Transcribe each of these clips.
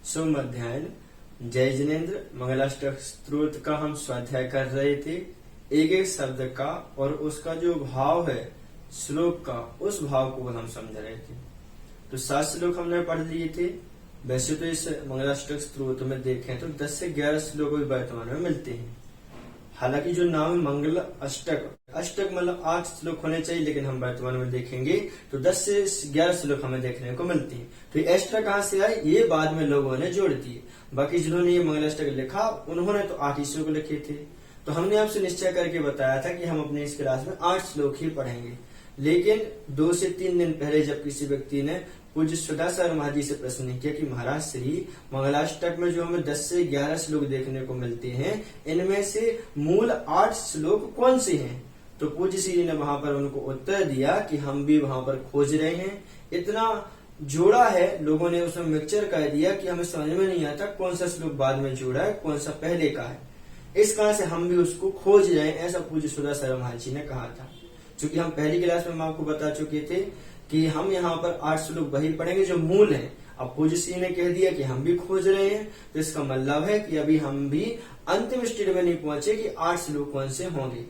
शुभ मध्याह्न। जय जिनेन्द्र। मंगलाष्टक स्तोत्र का हम स्वाध्याय कर रहे थे। एक एक शब्द का और उसका जो भाव है श्लोक का, उस भाव को हम समझ रहे थे। तो 7 श्लोक हमने पढ़ लिए थे। वैसे तो इस मंगलाष्टक स्तोत्र में देखें तो 10 से 11 श्लोक भी वर्तमान में मिलते हैं। हालांकि जो नाम है मंगल अष्टक, अष्टक मतलब 8 श्लोक होने चाहिए, लेकिन हम वर्तमान में देखेंगे तो 10 से 11 श्लोक हमें देखने को मिलते हैं। तो ये अष्टक कहाँ से आए, ये बाद में लोगों ने जोड़ दिए। बाकी जिन्होंने ये मंगल अष्टक लिखा उन्होंने तो 8 ही श्लोक लिखे थे। तो हमने आपसे निश्चय करके बताया था कि हम अपने इस क्लास में 8 श्लोक ही पढ़ेंगे। लेकिन 2 से 3 दिन पहले जब किसी व्यक्ति ने पूज्य सुधा शर्मा जी से प्रश्न किया कि महाराज श्री मंगलाष्टक में जो हमें 10 से 11 श्लोक देखने को मिलते हैं, इनमें से मूल 8 श्लोक कौन से हैं? तो पूज्य श्री ने वहां पर उनको उत्तर दिया कि हम भी वहां पर खोज रहे हैं। इतना जोड़ा है लोगों ने, उसमें मिक्सचर कर दिया कि हमें समझ में नहीं आता कौन सा श्लोक बाद में जोड़ा है, कौन सा पहले का है। इस कारण से हम भी उसको खोज रहे हैं, ऐसा पूज्य सुधा शर्मा जी ने कहा था। क्योंकि हम पहली क्लास में आपको बता चुके थे कि हम यहाँ पर 8 श्लोक वही पढ़ेंगे जो मूल है। अब पूज्य श्री ने कह दिया कि हम भी खोज रहे हैं, तो इसका मतलब है कि अभी हम भी अंतिम स्टेज में नहीं पहुंचे कि 8 श्लोक कौन से होंगे।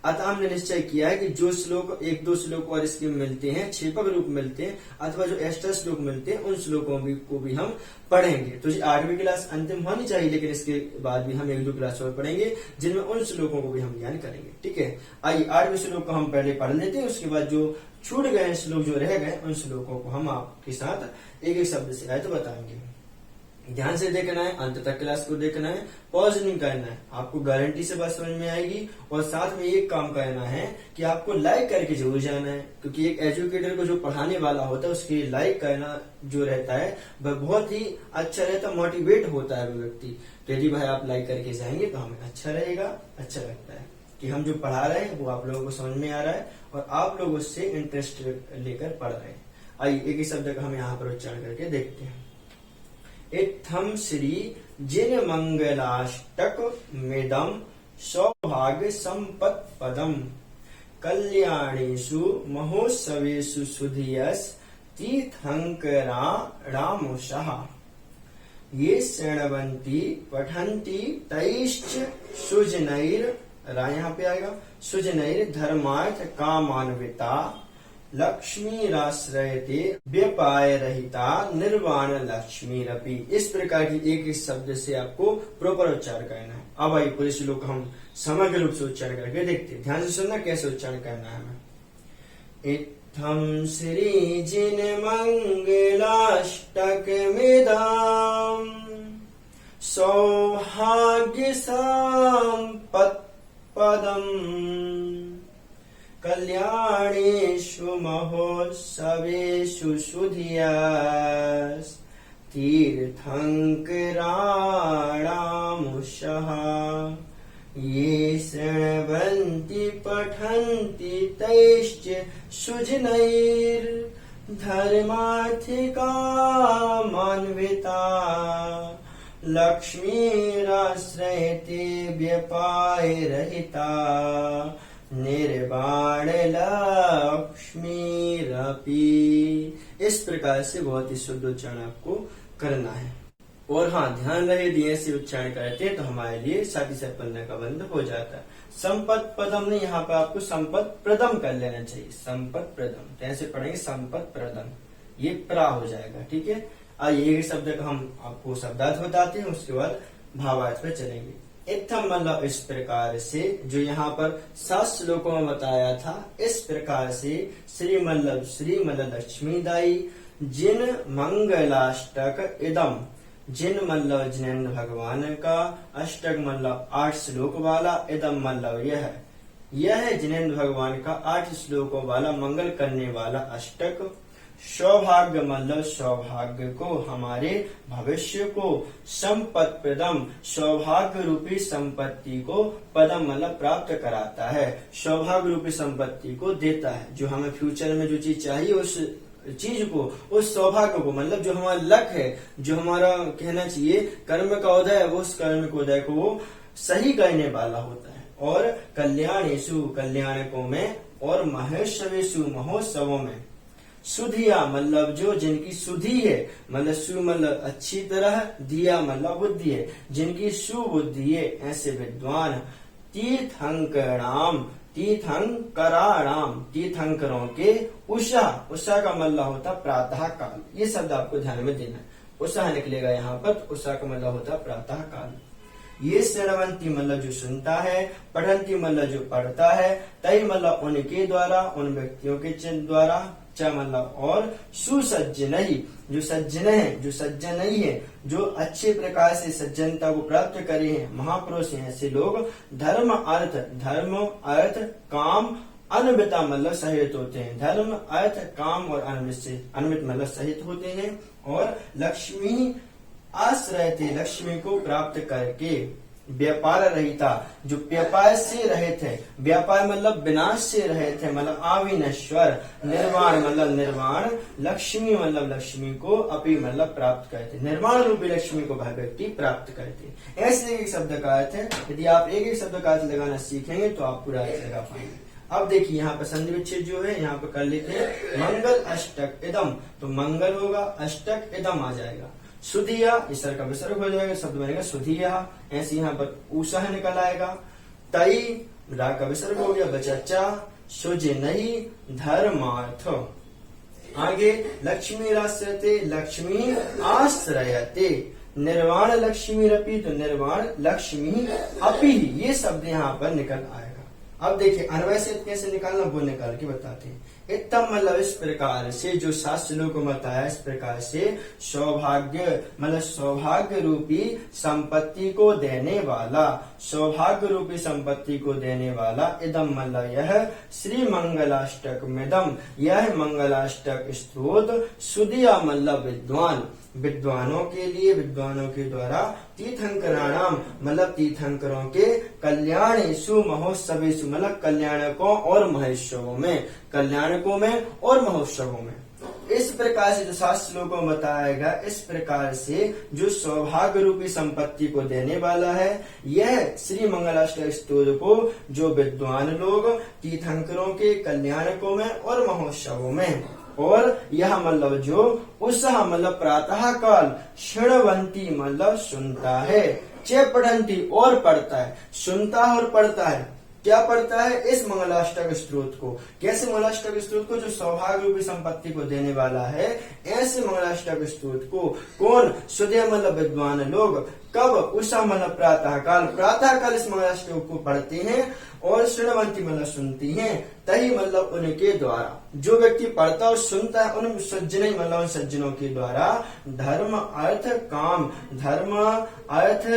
अतः हमने निश्चय किया है कि जो श्लोक 1-2 श्लोक और इसके मिलते हैं, क्षेपक रूप मिलते हैं अथवा जो एक्स्ट्रा श्लोक मिलते हैं, उन श्लोकों को भी हम पढ़ेंगे। तो 8वीं क्लास अंतिम होनी चाहिए, लेकिन इसके बाद भी हम 1-2 क्लास और पढ़ेंगे जिनमें उन श्लोकों को भी हम ज्ञान करेंगे। ठीक है, आइए 8वें श्लोक को हम पहले पढ़ लेते हैं। उसके बाद जो छूट गए श्लोक जो रह गए, उन श्लोकों को हम आपके साथ एक एक शब्द से आए तो बताएंगे। ध्यान से देखना है, अंत तक क्लास को देखना है, पॉज नहीं करना है। आपको गारंटी से बात समझ में आएगी। और साथ में एक काम करना है कि आपको लाइक करके जरूर जाना है, क्योंकि एक एजुकेटर को जो पढ़ाने वाला होता है उसके लाइक करना जो रहता है वह बहुत ही अच्छा रहता है, मोटिवेट होता है वो व्यक्ति। तो यदि भाई आप लाइक करके जाएंगे तो हमें अच्छा रहेगा, अच्छा लगता है कि हम जो पढ़ा रहे हैं वो आप लोगों को समझ में आ रहा है और आप लोग उससे इंटरेस्ट लेकर पढ़ रहे हैं। आइए एक ही शब्द का हम यहाँ पर उच्चारण करके देखते हैं। इत्थम श्री जिन मंगलाष्टक मेदम सौभाग्य संपत् पदम कल्याणेषु महोत्सवेषु सुधियस् तीर्थंकरा रामोषः ये शृण्वन्ति पठन्ति तैश्च सुजनैर, यहाँ पे आएगा, सुजनैर धर्मार्थ कामान्विता लक्ष्मीराश्रयते व्यपाय रहिता निर्वाण लक्ष्मीरपि। इस प्रकार की एक शब्द से आपको प्रॉपर उच्चारण करना है। अब आइए पूरे श्लोक हम समग्र रूप से उच्चारण करके देखते हैं। ध्यान से सुनना कैसे उच्चारण करना है हमें। इत्थम श्री जिन मंगलाष्टक मिदं सौभाग्य संपत् पदम् कल्याणेषु महोत्सवेषु सुधियस् तीर्थंकराणामुषः ये शृण्वन्ति पठन्ति तैश्च सुजनैर् धर्मार्थिकामान्विता लक्ष्मीराश्रयते व्यपाय रहिता निर्वाण लक्ष्मीरपि। इस प्रकार से बहुत ही शुद्ध उच्चारण आपको करना है। और हाँ, ध्यान रहे दिए से उच्चारण करते हैं तो हमारे लिए साथ ही साथ पढ़ने का बंद हो जाता है। संपत् पदम नहीं, यहाँ पर आपको संपत् प्रदम कर लेना चाहिए। संपत् प्रदम कैसे पढ़ेंगे, संपत् प्रदम, ये प्रा हो जाएगा। ठीक है, आइए एक शब्द का हम आपको शब्दार्थ बताते हैं, उसके बाद भावार्थ पे चलेंगे। इत्थम मतलब इस प्रकार से, जो यहाँ पर 7 श्लोकों में बताया था, इस प्रकार से श्री मतलब लक्ष्मीदायी जिन मंगलाष्टक इदम, जिन मतलब जिनेन्द्र भगवान का, अष्टक मतलब 8 श्लोक वाला, इदम मतलब यह जिनेन्द्र भगवान का 8 श्लोकों वाला मंगल करने वाला अष्टक, सौभाग्य मतलब सौभाग्य को, हमारे भविष्य को, संपत् प्रदम सौभाग्य रूपी संपत्ति को, पदम मतलब प्राप्त कराता है, सौभाग्य रूपी संपत्ति को देता है। जो हमें फ्यूचर में जो चीज चाहिए उस चीज को, उस सौभाग्य को, मतलब जो हमारा लक है, जो हमारा कहना चाहिए कर्म का उदय है, वो उस कर्म के उदय को वो सही करने वाला होता है। और कल्याणेषु कल्याणकों में, और महोत्सवेषु महोत्सवों में, सुधिया मतलब जो जिनकी सुधि है, मतलब सु मतलब अच्छी तरह, दिया मतलब बुद्धि है, जिनकी सुबुद्धि है, ऐसे विद्वान तीर्थंकराम, तीर्थंकराणाम, तीर्थंकरों के उषा, उषा का मतलब होता प्रातः काल। ये शब्द आपको ध्यान में देना है, उषा निकलेगा यहाँ पर, तो उषा का मतलब होता प्रातः काल। ये श्रवंती मतलब जो सुनता है, पढ़ंती मतलब जो पढ़ता है, तई मतलब उनके द्वारा, उन व्यक्तियों के द्वारा, च मतलब और, सुसज्जन ही जो सज्जन है, जो सज्जन नहीं है, जो अच्छे प्रकार से सज्जनता को प्राप्त करे हैं, महापुरुष हैं, ऐसे लोग धर्म अर्थ काम अन्विता मतलब सहित होते हैं। धर्म अर्थ काम और अन्वित मतलब सहित होते हैं। और लक्ष्मी आश्रय थे, लक्ष्मी को प्राप्त करके, व्यापार रहिता जो व्यापार से रहित है, व्यापार मतलब विनाश से रहित है, मतलब अविनश्वर, निर्वाण मतलब निर्वाण, लक्ष्मी मतलब लक्ष्मी को, अपि मतलब प्राप्त करते, निर्वाण रूपी लक्ष्मी को वह व्यक्ति प्राप्त करते। ऐसे एक शब्द का अर्थ है। यदि आप एक एक शब्द का अर्थ लगाना सीखेंगे तो आप पूरा अर्थ लगा पाएंगे। अब देखिए यहाँ पर संधि विच्छेद जो है, यहाँ पर कर लेते हैं मंगल अष्टक इदम, तो मंगल होगा, अष्टक इदम आ जाएगा। सुधिया ईश्वर का विसर्ग हो जाएगा, शब्द बनेगा सुधिया। ऐसे यहाँ पर ऊषा निकल आएगा। तई रा का विसर्ग हो गया, बचा सुजनई धर्मार्थ। आगे लक्ष्मी राश्रयते, लक्ष्मी आश्रयते, निर्वाण लक्ष्मी रपी, तो निर्वाण लक्ष्मी अपि, ये शब्द यहाँ पर निकल आएगा। अब देखिए अन्वय से कैसे निकालना वो निकाल के बताते हैं। इतम मतलब इस प्रकार से, जो शास्त्र लोग को बताया इस प्रकार से, सौभाग्य मतलब सौभाग्य रूपी संपत्ति को देने वाला, सौभाग्य रूपी संपत्ति को देने वाला, इदम मतलब यह, श्री मंगलाष्टक मिदम, यह मंगलाष्टक स्तोत्र, सुदिया मतलब विद्वान, विद्वानों के लिए, विद्वानों के द्वारा, तीर्थंकराणाम मतलब तीर्थंकरों के, कल्याणेषु महोत्सवेषु मतलब कल्याणकों और महोत्सवों में, कल्याणकों में और महोत्सवों में। इस प्रकार से जो शास्त्र लोगों को बताएगा, इस प्रकार से जो सौभाग्य रूपी संपत्ति को देने वाला है, यह श्री मंगलाष्टक स्तोत्र को जो विद्वान लोग तीर्थंकरों के, कल्याणकों में और महोत्सवों में, और यह मतलब जो उत्साह मतलब प्रातः काल, क्षणवंती मतलब सुनता है, चे पढ़ंती और पढ़ता है, सुनता है और पढ़ता है। क्या पढ़ता है? इस मंगलाष्टक स्तोत्र को। कैसे मंगलाष्टक स्तोत्र को? जो सौभाग्य रूपी संपत्ति को देने वाला है, ऐसे मंगलाष्टक स्तोत्र को कौन? सुदय मतलब विद्वान लोग। कब? उषा मतलब प्रातः काल, प्रातः काल इस मंगलाष्टक को पढ़ते हैं, और श्रवंती मतलब सुनती हैं, तही मतलब उनके द्वारा, जो व्यक्ति पढ़ता और सुनता है उन सज्जन मतलब उन सज्जनों के द्वारा, धर्म अर्थ काम, धर्म अर्थ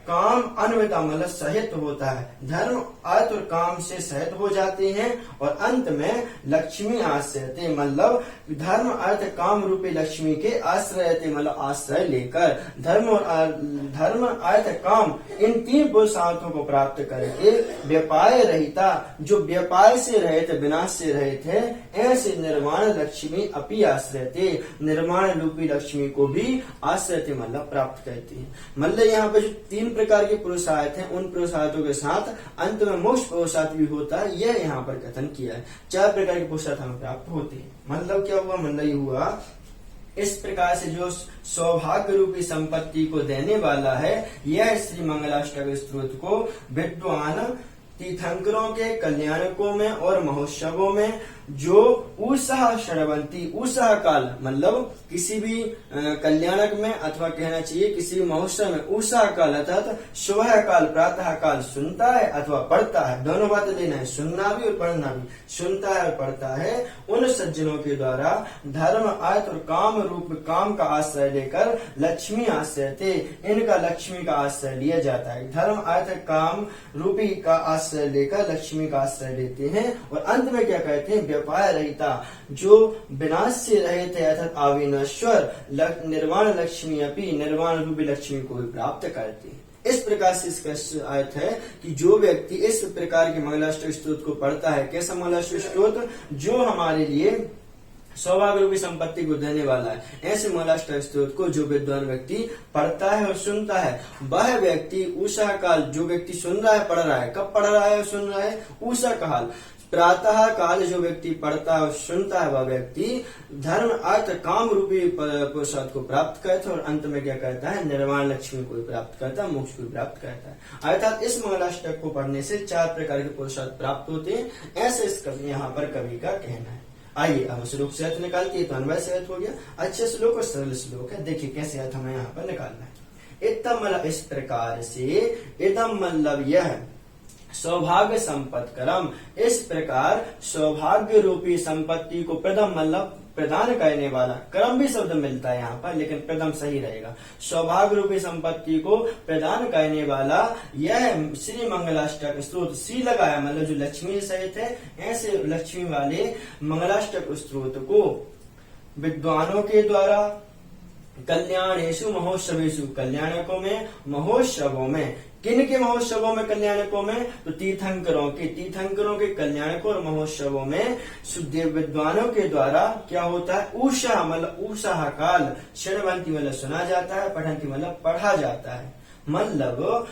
काम अन्विता मतलब सहित होता है, धर्म अर्थ और काम से सहित हो जाते हैं, और अंत में लक्ष्मी आश्रयते मतलब धर्म अर्थ काम रूपी लक्ष्मी के आश्रयते मतलब आश्रय लेकर, धर्म अर्थ काम इन तीन पुरुषार्थों को प्राप्त करके व्यापार रहिता, जो व्यापार से रहित, विनाश से रहित है, ऐसे निर्वाण लक्ष्मी अपि आश्रयते, निर्माण रूपी लक्ष्मी को भी आश्रयते मतलब प्राप्त करती है। मतलब यहाँ पे जो तीन प्रकार के पुरुषार्थ हैं, उन पुरुषार्थों के साथ अंत में मोक्ष पुरुषार्थ भी होता है, यह यहाँ पर कथन किया है। चार प्रकार के पुरुषार्थ हमें प्राप्त होते हैं। मतलब क्या हुआ? मतलब ये हुआ, इस प्रकार से जो सौभाग्य रूपी संपत्ति को देने वाला है, यह श्री मंगलाष्टक स्तोत्र को विद्वान तीर्थंकरों के, कल्याणकों में और महोत्सवों में जो उत्साह श्रवंती, उत्साह काल मतलब किसी भी कल्याणक में, अथवा कहना चाहिए किसी भी महोत्सव में उत्साह काल अर्थात सुबह काल, प्रातः काल सुनता है अथवा पढ़ता है, दोनों बातें लेना है, सुनना भी और पढ़ना भी, सुनता है और पढ़ता है, उन सज्जनों के द्वारा धर्म अर्थ और काम रूप काम का आश्रय लेकर लक्ष्मी आश्रय थे, इनका लक्ष्मी का आश्रय लिया जाता है। धर्म अर्थ काम रूपी का आश्रय लेकर लक्ष्मी का आश्रय लेते हैं, और अंत में क्या कहते हैं? व्यापार रहिता, जो विनाश से रहित है अर्थात अविनश्वर, निर्वाण लक्ष्मी अपि निर्वाण रूपी लक्ष्मी को भी प्राप्त करती है। इस प्रकार से इसका अर्थ है कि जो व्यक्ति इस प्रकार के मंगलाष्टक स्तोत्र को पढ़ता है, कैसा मंगलाष्टक स्तोत्र? जो हमारे लिए सौभाग्य रूपी संपत्ति को देने वाला है, ऐसे मंगलाष्टक स्तोत्र को जो विद्वान व्यक्ति पढ़ता है और सुनता है, वह व्यक्ति उषा काल, जो व्यक्ति सुन रहा है, पढ़ रहा है, कब पढ़ रहा है और सुन रहा है? उषा काल, प्रातः काल जो व्यक्ति पढ़ता है और सुनता है वह व्यक्ति धर्म अर्थ काम रूपी पुरुषार्थ को प्राप्त करता है और अंत में क्या करता है, निर्वाण लक्ष्मी को भी प्राप्त करता है, मोक्ष को भी प्राप्त करता है। अर्थात इस मंगलाष्टक को पढ़ने से 4 प्रकार के पुरुषार्थ प्राप्त होते हैं, ऐसे इस यहाँ पर कवि का कहना है। आइए अब श्लोक से अर्थ निकालते हैं। तो अन्वय से अर्थ हो गया। अच्छे श्लोक और सरल श्लोक है, देखिए कैसे अर्थ हमें यहाँ पर निकालना है। इतम मतलब इस प्रकार से, इदम मतलब यह सौभाग्य संपत्करम, इस प्रकार सौभाग्य रूपी संपत्ति को प्रथम मतलब प्रदान करने वाला, क्रम भी शब्द मिलता है यहाँ पर लेकिन प्रथम सही रहेगा। सौभाग्य रूपी संपत्ति को प्रदान करने वाला यह श्री मंगलाष्टक स्तोत्र, श्री लगाया मतलब जो लक्ष्मी सहित है, ऐसे लक्ष्मी वाले मंगलाष्टक स्तोत्र को विद्वानों के द्वारा कल्याणेशु महोत्सवेशु, कल्याणकों में, महोत्सवों में, किन के महोत्सवों में, कल्याणकों में, तो तीर्थंकरों के कल्याणकों और महोत्सवों में शुद्ध विद्वानों के द्वारा क्या होता है, उषा मतलब उषा काल, श्रवंती मतलब सुना जाता है, पठंती मतलब पढ़ा जाता है। मतलब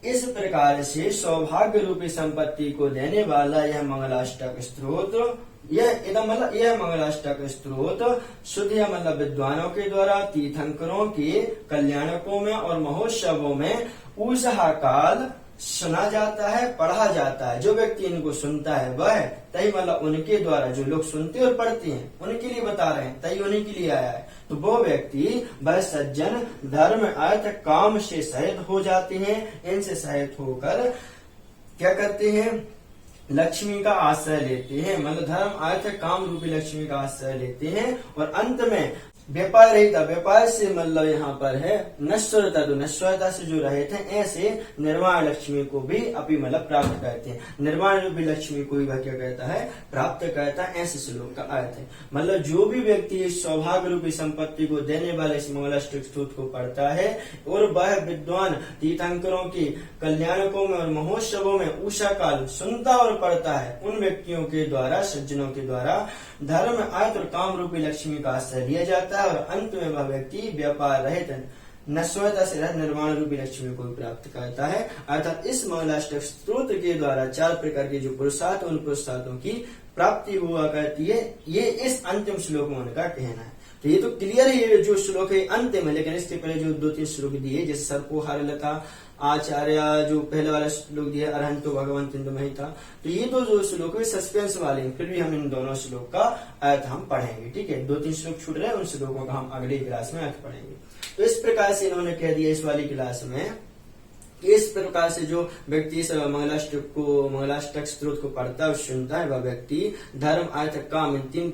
इस प्रकार से सौभाग्य रूपी संपत्ति को देने वाला यह मंगलाष्टक स्तोत्र, यह मंगलाष्टक स्तोत्र शुद्ध मतलब विद्वानों के द्वारा तीर्थंकरों के कल्याणकों में और महोत्सवों में उषा काल सुना जाता है, पढ़ा जाता है। जो व्यक्ति इनको सुनता है वह तई मतलब उनके द्वारा, जो लोग सुनते और पढ़ते हैं उनके लिए बता रहे हैं, तई उन्हीं के लिए आया है। तो वो व्यक्ति वह सज्जन धर्म अर्थ काम से सहित हो जाते हैं। इनसे सहित होकर क्या करते हैं, लक्ष्मी का आश्रय लेते हैं, मतलब धर्म अर्थ काम रूपी लक्ष्मी का आश्रय लेते हैं। और अंत में व्यापार रहिता, व्यापार से मतलब यहाँ पर है नश्वरता, तो नश्वरता से जो रहे थे, ऐसे निर्वाण लक्ष्मी को भी अपनी मतलब प्राप्त करते हैं। निर्वाण रूपी लक्ष्मी को भी वह क्या कहता है, प्राप्त करता है। ऐसे श्लोक का अर्थ है। मतलब जो भी व्यक्ति इस सौभाग्य रूपी संपत्ति को देने वाले इस मंगलाष्टक स्तोत्र को पढ़ता है और वह विद्वान तीर्थंकरों के कल्याणकों में और महोत्सवों में उषा काल सुनता और पढ़ता है, उन व्यक्तियों के द्वारा, सज्जनों के द्वारा धर्म अर्थ और काम रूपी लक्ष्मी का आश्रय लिया जाता है और अंत में वह व्यक्ति व्यापार रहित नश्वरता से रहित निर्वाण रूपी लक्ष्मी को प्राप्त करता है। अर्थात इस मंगलाष्टक स्तोत्र के द्वारा 4 प्रकार के जो पुरुषार्थ, उन पुरुषार्थों की प्राप्ति हुआ करती है। ये इस अंतिम श्लोक में उनका कहना है। तो ये तो क्लियर है, ये जो श्लोक है अंतिम है, लेकिन इसके पहले जो 2-3 श्लोक दिए, जैसे सर्पोहार लता आचार्य जो पहले वाला श्लोक दिया अरहंतो भगवान तिंदुमहि था, तो ये तो जो श्लोक है सस्पेंस वाले हैं। फिर भी हम इन दोनों श्लोक का अर्थ हम पढ़ेंगे, ठीक है। 2-3 श्लोक छूट रहे हैं, उन श्लोकों का हम अगली क्लास में अर्थ पढ़ेंगे। तो इस प्रकार से इन्होंने कह दिया इस वाली क्लास में, इस प्रकार से जो व्यक्ति इस मंगलाष्टक स्तोत्र को पढ़ता है और सुनता है, वह व्यक्ति धर्म अर्थ काम 3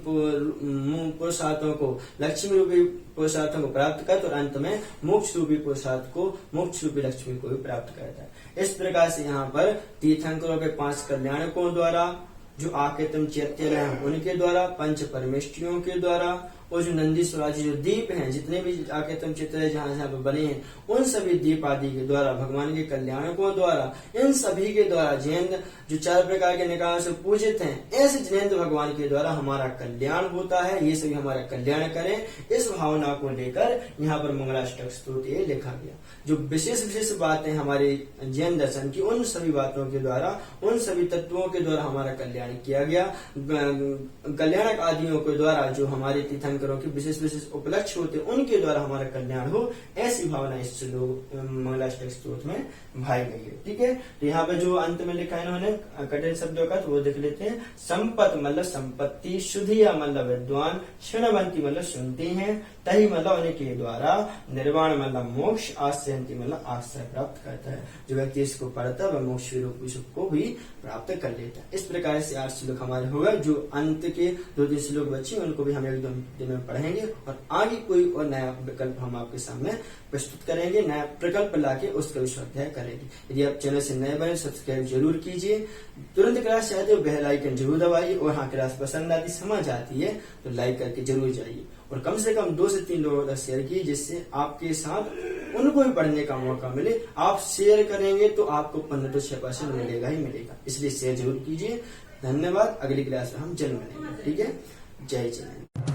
पुरुषार्थों को, लक्ष्मी रूपी पुरुषार्थों को प्राप्त करता और अंत में मोक्ष रूपी पुरुषार्थ को, मोक्ष रूपी लक्ष्मी को भी प्राप्त करता है। इस प्रकार से यहाँ पर तीर्थंकरों के 5 कल्याणकों द्वारा, जो आकेतन चैत्य हैं उनके द्वारा, 5 परमेष्ठियों के द्वारा, और जो नंदीश्वराजी जो दीप हैं, जितने भी आकेतन चित्र जहाँ जहाँ पे बने हैं, उन सभी दीप आदि के द्वारा, भगवान के कल्याणकों द्वारा, इन सभी के द्वारा जैन जो 4 प्रकार के निकायों से पूजित हैं, ऐसे जिनेंद्र भगवान के द्वारा हमारा कल्याण होता है। ये सभी हमारा कल्याण करें, इस भावना को लेकर यहाँ पर मंगलाष्टक स्तोत्र लिखा गया। जो विशेष विशेष बातें हमारे जैन दर्शन की, उन सभी बातों के द्वारा, उन सभी तत्वों के द्वारा हमारा कल्याण किया गया। कल्याणक आदियों के द्वारा जो हमारे तीर्थंकरों के विशेष विशेष उपलक्ष्य होते, उनके द्वारा हमारा कल्याण हो, ऐसी भावना इस मंगलाष्टक स्तोत्र में भाई गई है, ठीक है। तो यहाँ पे जो अंत में लिखा है इन्होंने कठिन शब्दों का, तो वो देख लेते हैं। संपत मतलब संपत्ति, शुद्धिया मतलब विद्वान, क्षणवंती मतलब सुनते हैं, तही मतलब उनके द्वारा, निर्वाण मतलब मोक्ष, आश्रयंती मतलब आश्रय प्राप्त करता है। जो व्यक्ति इसको पढ़ता है वह मोक्ष रूप को भी प्राप्त कर लेता है। इस प्रकार से 8 श्लोक हमारे होगा। जो अंत के 2-3 श्लोक बचे उनको भी हम 1-2 दिन में पढ़ेंगे और आगे कोई और नया विकल्प हम आपके सामने प्रस्तुत करेंगे, नया प्रकल्प लाके उसका भी स्वाध्याय करेंगे। यदि आप चैनल से नए बने, सब्सक्राइब जरूर कीजिए, तुरंत क्लास चाहते हो बेल आइकन जरूर दबाइए, और हाँ क्लास पसंद आती, समझ आती है तो लाइक करके जरूर जाइए, और कम से कम 2 से 3 लोगों तक शेयर कीजिए, जिससे आपके साथ उनको भी पढ़ने का मौका मिले। आप शेयर करेंगे तो आपको 15 से 6% मिलेगा ही मिलेगा, इसलिए शेयर जरूर कीजिए। धन्यवाद। अगली क्लास में हम जल्द मिलेंगे, ठीक है। जय जय।